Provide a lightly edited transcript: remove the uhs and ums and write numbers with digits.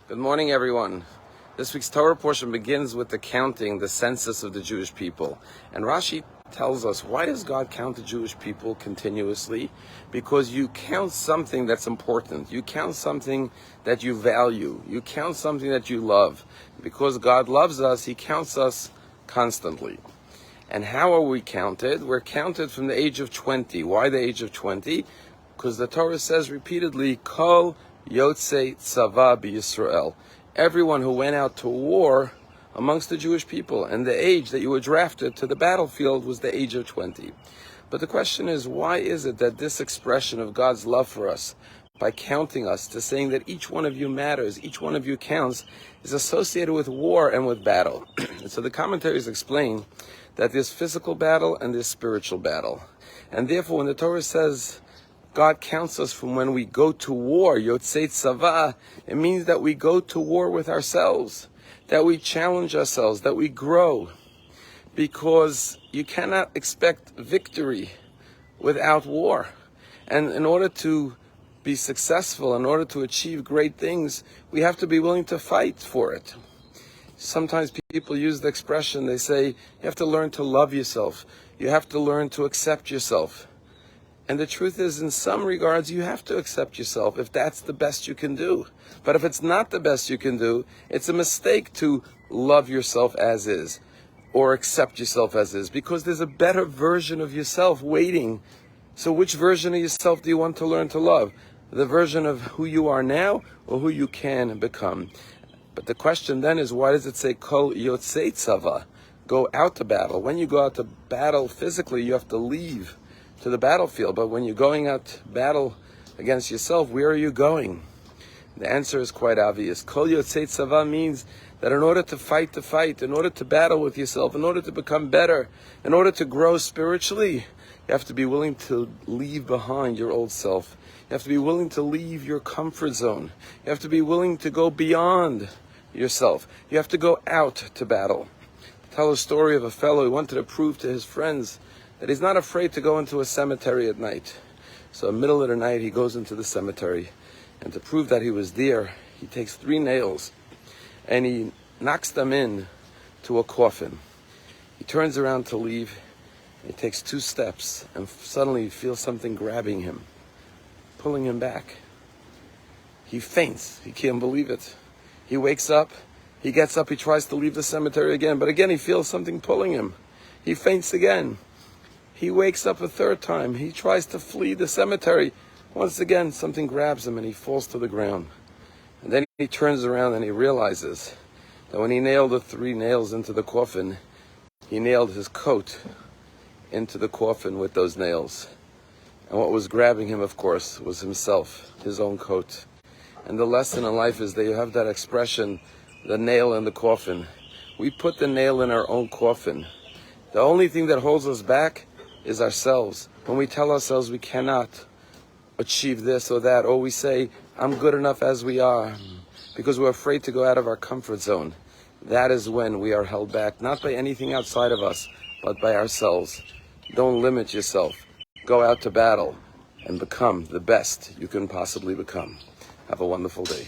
Good morning, everyone. This week's Torah portion begins with the counting, the census of the Jewish people. And Rashi tells us, why does God count the Jewish people continuously? Because you count something that's important. You count something that you value. You count something that you love. Because God loves us, He counts us constantly. And how are we counted? We're counted from the age of 20. Why the age of 20? Because the Torah says repeatedly, Kol Yotzei Tzava b'Yisrael. Everyone who went out to war amongst the Jewish people, and the age that you were drafted to the battlefield was the age of 20. But the question is, why is it that this expression of God's love for us, by counting us, to saying that each one of you matters, each one of you counts, is associated with war and with battle? And so the commentaries explain that there's physical battle and there's spiritual battle. And therefore, when the Torah says God counts us from when we go to war, Yotzei Tzava, it means that we go to war with ourselves, that we challenge ourselves, that we grow. Because you cannot expect victory without war. And in order to be successful, in order to achieve great things, we have to be willing to fight for it. Sometimes people use the expression, they say, you have to learn to love yourself. You have to learn to accept yourself. And the truth is, in some regards, you have to accept yourself if that's the best you can do. But if it's not the best you can do, it's a mistake to love yourself as is or accept yourself as is, because there's a better version of yourself waiting. So which version of yourself do you want to learn to love? The version of who you are now or who you can become? But the question then is, why does it say Kol Yotzei Tzava? Go out to battle. When you go out to battle physically, you have to leave to the battlefield. But when you're going out to battle against yourself, where are you going? The answer is quite obvious. Kol Yotzei Tzava means that in order to fight, in order to battle with yourself, in order to become better, in order to grow spiritually, you have to be willing to leave behind your old self. You have to be willing to leave your comfort zone. You have to be willing to go beyond yourself. You have to go out to battle. Tell a story of a fellow who wanted to prove to his friends that he's not afraid to go into a cemetery at night. So in the middle of the night, he goes into the cemetery. And to prove that he was there, he takes 3 nails and he knocks them in to a coffin. He turns around to leave. He takes 2 steps and suddenly he feels something grabbing him, pulling him back. He faints. He can't believe it. He wakes up. He gets up. He tries to leave the cemetery again. But again, he feels something pulling him. He faints again. He wakes up a 3rd time. He tries to flee the cemetery. Once again, something grabs him and he falls to the ground. And then he turns around and he realizes that when he nailed the 3 nails into the coffin, he nailed his coat into the coffin with those nails. And what was grabbing him, of course, was himself, his own coat. And the lesson in life is that you have that expression, the nail in the coffin. We put the nail in our own coffin. The only thing that holds us back is ourselves. When we tell ourselves we cannot achieve this or that, or we say, I'm good enough as we are, because we're afraid to go out of our comfort zone, that is when we are held back, not by anything outside of us, but by ourselves. Don't limit yourself. Go out to battle and become the best you can possibly become. Have a wonderful day.